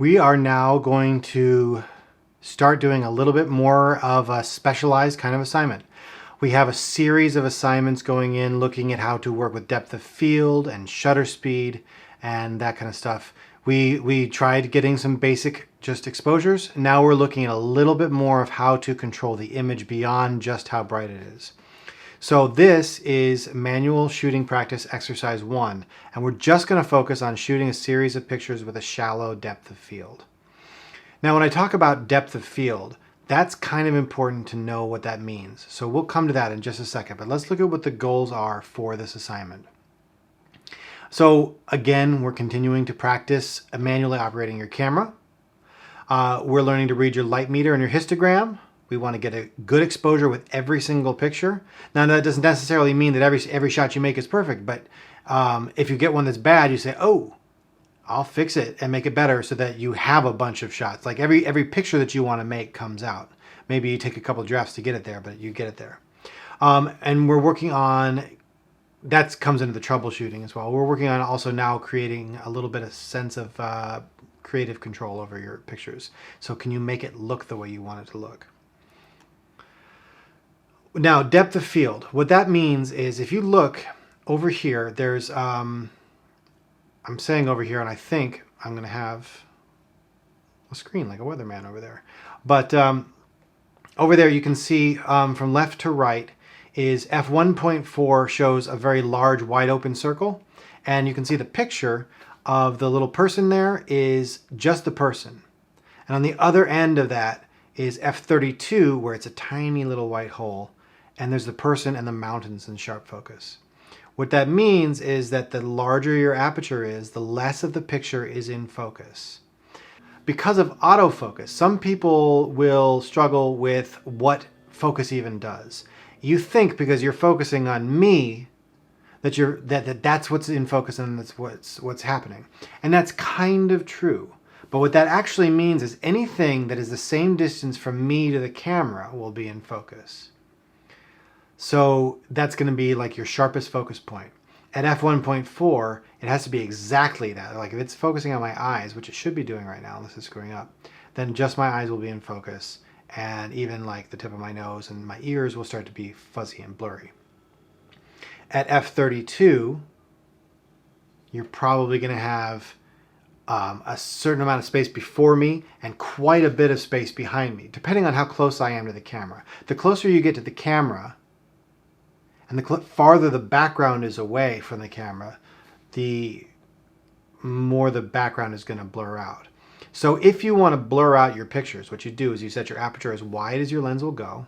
We are now going to start doing a little bit more of a specialized kind of assignment. We have a series of assignments going in looking at how to work with depth of field and shutter speed and that kind of stuff. We tried getting some basic just exposures. Now we're looking at a little bit more of how to control the image beyond just how bright it is. So this is manual shooting practice exercise 1, and we're just going to focus on shooting a series of pictures with a shallow depth of field. Now when I talk about depth of field, that's kind of important to know what that means. So we'll come to that in just a second, but let's look at what the goals are for this assignment. So again, we're continuing to practice manually operating your camera. We're learning to read your light meter and your histogram. We want to get a good exposure with every single picture. Now that doesn't necessarily mean that every shot you make is perfect, but if you get one that's bad, you say, oh, I'll fix it and make it better so that you have a bunch of shots. Like every picture that you want to make comes out. Maybe you take a couple drafts to get it there, but you get it there. And we're working on, that comes into the troubleshooting as well. We're working on also now creating a little bit of sense of creative control over your pictures. So can you make it look the way you want it to look? Now, depth of field. What that means is if you look over here, there's, I'm saying over here, and I think I'm going to have a screen like a weatherman over there. But over there you can see from left to right is f1.4 shows a very large wide open circle. And you can see the picture of the little person there is just the person. And on the other end of that is f32 where it's a tiny little white hole. And there's the person and the mountains in sharp focus. What that means is that the larger your aperture is, the less of the picture is in focus. Because of autofocus, some people will struggle with what focus even does. You think because you're focusing on me that that's what's in focus and that's what's happening. And that's kind of true. But what that actually means is anything that is the same distance from me to the camera will be in focus. So that's going to be like your sharpest focus point. At f1.4, it has to be exactly that. Like if it's focusing on my eyes, which it should be doing right now unless it's screwing up, then just my eyes will be in focus. And even like the tip of my nose and my ears will start to be fuzzy and blurry. At f32, you're probably going to have a certain amount of space before me and quite a bit of space behind me, depending on how close I am to the camera. The closer you get to the camera, and the farther the background is away from the camera, the more the background is going to blur out. So if you want to blur out your pictures, what you do is you set your aperture as wide as your lens will go.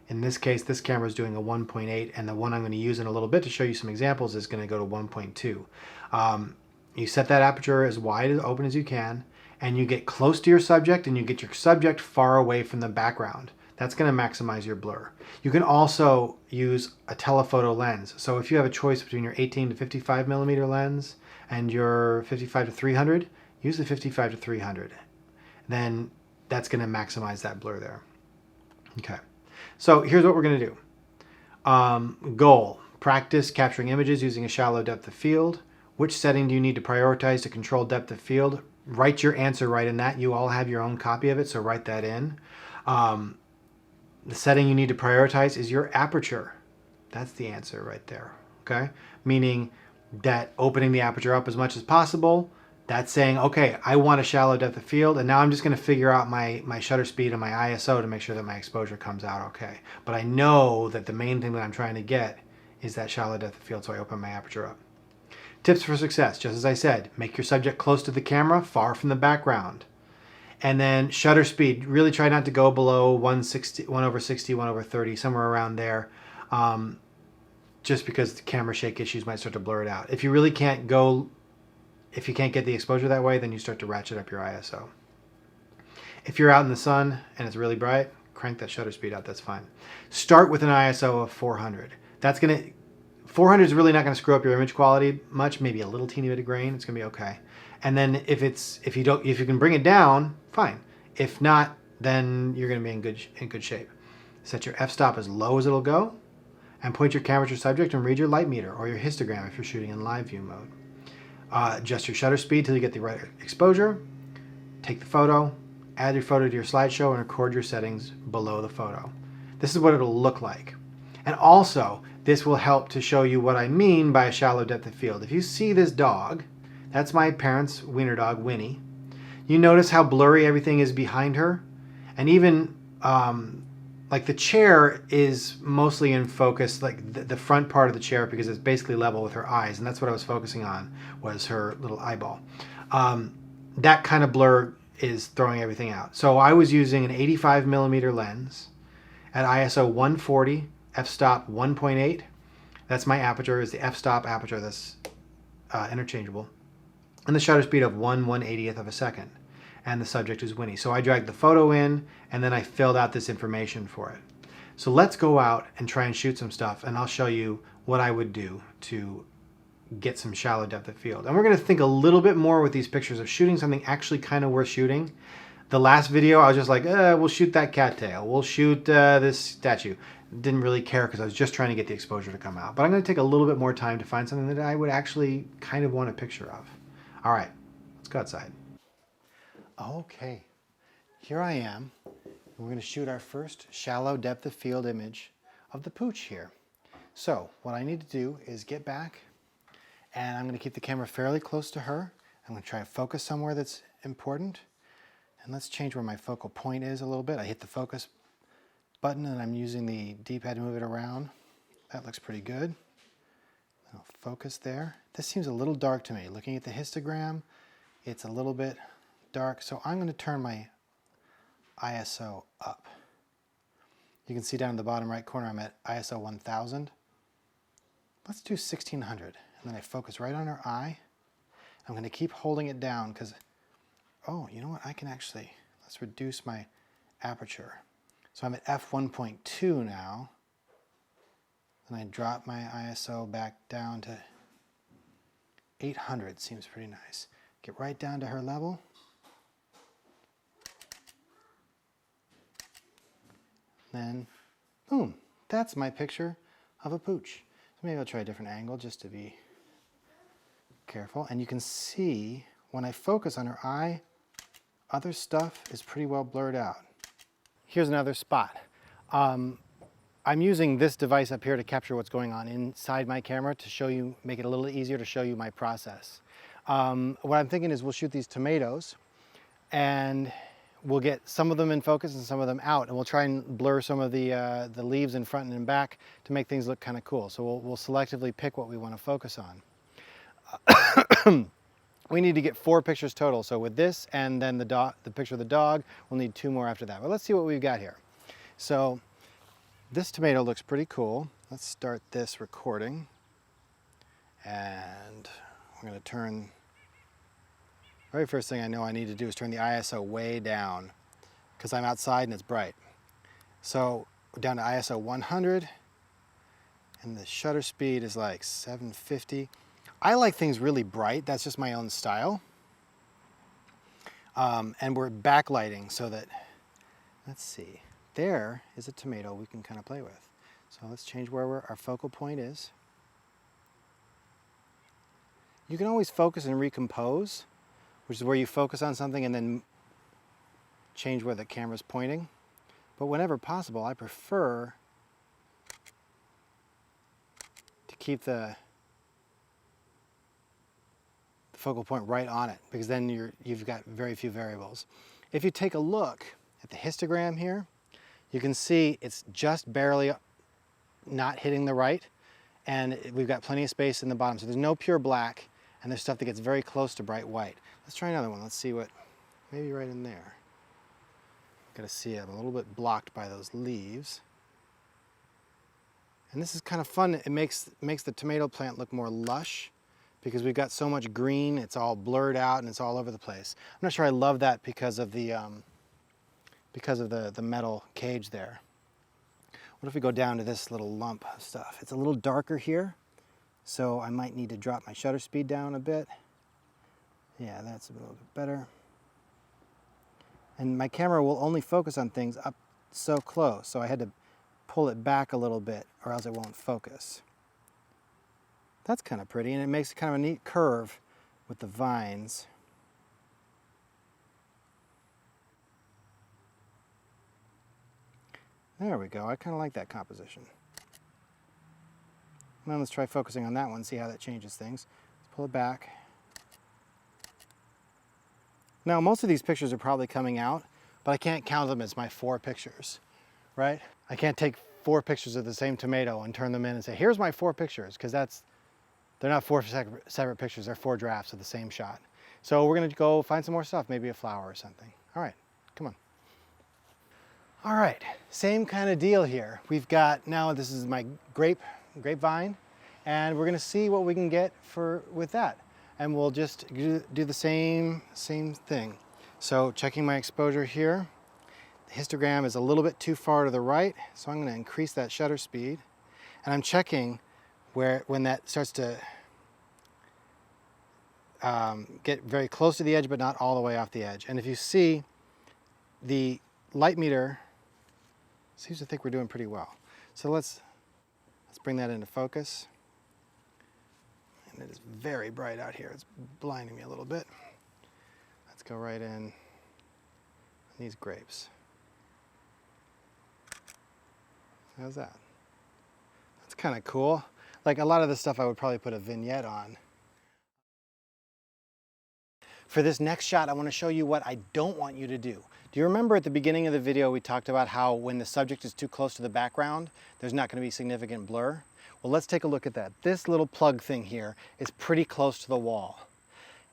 In this case, this camera is doing a 1.8, and the one I'm going to use in a little bit to show you some examples is going to go to 1.2. You set that aperture as wide and open as you can, and you get close to your subject, and you get your subject far away from the background. That's going to maximize your blur. You can also use a telephoto lens. So if you have a choice between your 18 to 55 millimeter lens and your 55 to 300, use the 55 to 300. Then that's going to maximize that blur there. Okay. So here's what we're going to do. Goal: practice capturing images using a shallow depth of field. Which setting do you need to prioritize to control depth of field? Write your answer right in that. You all have your own copy of it, so write that in. The setting you need to prioritize is your aperture. That's the answer right there, okay? Meaning that opening the aperture up as much as possible, that's saying, okay, I want a shallow depth of field, and now I'm just gonna figure out my shutter speed and my ISO to make sure that my exposure comes out okay. But I know that the main thing that I'm trying to get is that shallow depth of field, so I open my aperture up. Tips for success, just as I said, make your subject close to the camera, far from the background. And then shutter speed, really try not to go below 1/60, 1/60, 1/30, somewhere around there, just because the camera shake issues might start to blur it out. If you really can't go, if you can't get the exposure that way, then you start to ratchet up your ISO. If you're out in the sun and it's really bright, crank that shutter speed out, that's fine. Start with an ISO of 400. 400 is really not going to screw up your image quality much, maybe a little teeny bit of grain, it's going to be okay. And then if you can bring it down, fine. If not, then you're going to be in good shape. Set your f-stop as low as it'll go, and point your camera to your subject and read your light meter or your histogram if you're shooting in live view mode. Adjust your shutter speed till you get the right exposure. take the photo, add your photo to your slideshow, and record your settings below the photo. This is what it'll look like. And also, this will help to show you what I mean by a shallow depth of field. If you see this dog, that's my parents' wiener dog, Winnie. You notice how blurry everything is behind her? And even like the chair is mostly in focus, like the front part of the chair, because it's basically level with her eyes. And that's what I was focusing on, was her little eyeball. That kind of blur is throwing everything out. So I was using an 85mm lens at ISO 140, f-stop 1.8. That's my aperture, is the f-stop aperture that's interchangeable. And the shutter speed of 1/180th of a second. And the subject is Winnie. So I dragged the photo in, and then I filled out this information for it. So let's go out and try and shoot some stuff, and I'll show you what I would do to get some shallow depth of field. And we're going to think a little bit more with these pictures of shooting something actually kind of worth shooting. The last video, I was just like, we'll shoot that cattail. We'll shoot this statue. Didn't really care because I was just trying to get the exposure to come out. But I'm going to take a little bit more time to find something that I would actually kind of want a picture of. All right, let's go outside. Okay, here I am. We're going to shoot our first shallow depth of field image of the pooch here. So what I need to do is get back, and I'm going to keep the camera fairly close to her. I'm going to try to focus somewhere that's important. And let's change where my focal point is a little bit. I hit the focus button and I'm using the D-pad to move it around. That looks pretty good. I'll focus there. This seems a little dark to me. Looking at the histogram, it's a little bit dark. So I'm going to turn my ISO up. You can see down in the bottom right corner I'm at ISO 1000. Let's do 1600. And then I focus right on her eye. I'm going to keep holding it down because, oh, you know what? I can actually, let's reduce my aperture. So I'm at f1.2 now. And I drop my ISO back down to 800. Seems pretty nice. Get right down to her level. Then, boom, that's my picture of a pooch. So maybe I'll try a different angle just to be careful. And you can see when I focus on her eye, other stuff is pretty well blurred out. Here's another spot. I'm using this device up here to capture what's going on inside my camera to show you, make it a little easier to show you my process. What I'm thinking is we'll shoot these tomatoes and we'll get some of them in focus and some of them out, and we'll try and blur some of the leaves in front and in back to make things look kind of cool. So we'll selectively pick what we want to focus on. We need to get 4 pictures total. So with this and then the picture of the dog, we'll need 2 more after that. But let's see what we've got here. So this tomato looks pretty cool. Let's start this recording. And we're going to turn, very first thing I know I need to do is turn the ISO way down because I'm outside and it's bright. So down to ISO 100 and the shutter speed is like 750. I like things really bright. That's just my own style. And we're backlighting so that, let's see, there is a tomato we can kind of play with. So let's change where our focal point is. You can always focus and recompose, which is where you focus on something and then change where the camera's pointing. But whenever possible, I prefer to keep the focal point right on it, because then you've got very few variables. If you take a look at the histogram here, you can see it's just barely not hitting the right, and we've got plenty of space in the bottom. So there's no pure black, and there's stuff that gets very close to bright white. Let's try another one. Let's see what, maybe right in there. Got to see I'm a little bit blocked by those leaves. And this is kind of fun. It makes the tomato plant look more lush, because we've got so much green, it's all blurred out and it's all over the place. I'm not sure I love that because of the metal cage there. What if we go down to this little lump of stuff? It's a little darker here, so I might need to drop my shutter speed down a bit. Yeah, that's a little bit better. And my camera will only focus on things up so close, so I had to pull it back a little bit or else it won't focus. That's kind of pretty, and it makes kind of a neat curve with the vines. There we go. I kind of like that composition. Now let's try focusing on that one, see how that changes things. Let's pull it back. Now most of these pictures are probably coming out, but I can't count them as my 4 pictures, right? I can't take 4 pictures of the same tomato and turn them in and say, here's my 4 pictures, because they're not 4 separate pictures, they're 4 drafts of the same shot. So we're gonna go find some more stuff, maybe a flower or something. All right, come on. All right, same kind of deal here. We've got, now this is my grapevine, and we're gonna see what we can get with that. And we'll just do the same thing. So checking my exposure here, the histogram is a little bit too far to the right, so I'm gonna increase that shutter speed. And I'm checking when that starts to get very close to the edge, but not all the way off the edge. And if you see, the light meter seems to think we're doing pretty well. So let's bring that into focus. And it is very bright out here. It's blinding me a little bit. Let's go right in these grapes. How's that? That's kind of cool. Like a lot of this stuff I would probably put a vignette on. For this next shot, I want to show you what I don't want you to do. Do you remember at the beginning of the video we talked about how when the subject is too close to the background, there's not going to be significant blur? Well, let's take a look at that. This little plug thing here is pretty close to the wall.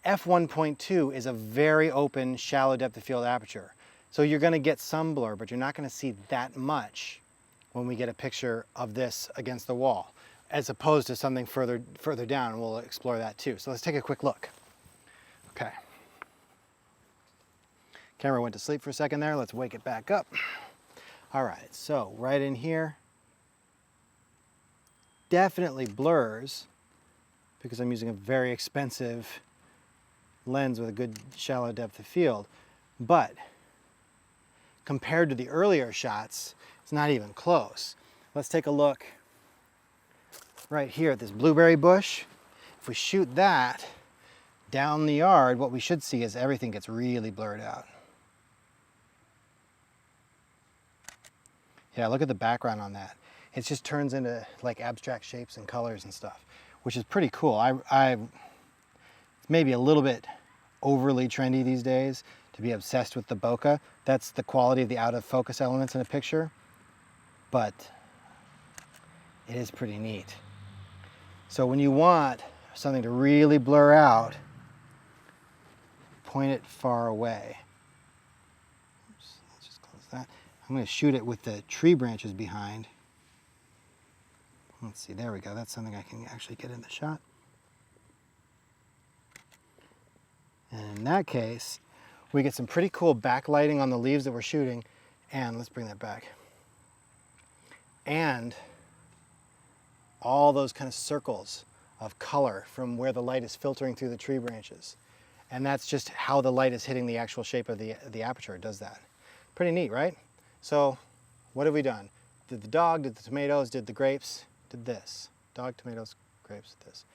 f1.2 is a very open, shallow depth of field aperture. So you're going to get some blur, but you're not going to see that much when we get a picture of this against the wall, as opposed to something further down, and we'll explore that too. So let's take a quick look. Okay. Camera went to sleep for a second there. Let's wake it back up. All right, so right in here, definitely blurs because I'm using a very expensive lens with a good shallow depth of field. But compared to the earlier shots, it's not even close. Let's take a look right here at this blueberry bush. If we shoot that down the yard, what we should see is everything gets really blurred out. Yeah, look at the background on that. It just turns into like abstract shapes and colors and stuff, which is pretty cool. It's maybe a little bit overly trendy these days to be obsessed with the bokeh. That's the quality of the out of focus elements in a picture, but it is pretty neat. So when you want something to really blur out, point it far away. Oops, let's just close that. I'm going to shoot it with the tree branches behind. Let's see, there we go. That's something I can actually get in the shot. And in that case, we get some pretty cool backlighting on the leaves that we're shooting. And let's bring that back. And all those kind of circles of color from where the light is filtering through the tree branches. And that's just how the light is hitting the actual shape of the aperture. It does that. Pretty neat, right? So what have we done? Did the dog, did the tomatoes, did the grapes, did this. Dog, tomatoes, grapes, this.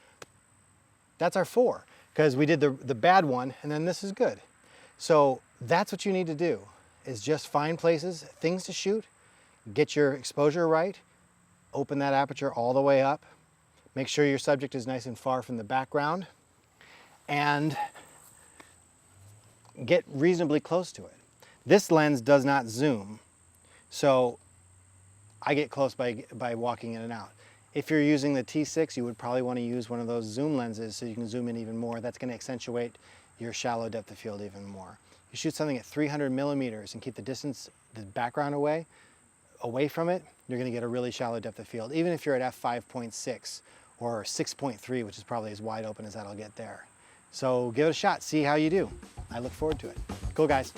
That's our 4, because we did the bad one, and then this is good. So that's what you need to do, is just find places, things to shoot, get your exposure right, open that aperture all the way up, make sure your subject is nice and far from the background, and get reasonably close to it. This lens does not zoom, so I get close by walking in and out. If you're using the T6, you would probably want to use one of those zoom lenses so you can zoom in even more. That's going to accentuate your shallow depth of field even more. You shoot something at 300 millimeters and keep the distance, the background away from it, you're going to get a really shallow depth of field, even if you're at f5.6 or 6.3, which is probably as wide open as that'll get there. So give it a shot, see how you do. I look forward to it. Cool, guys.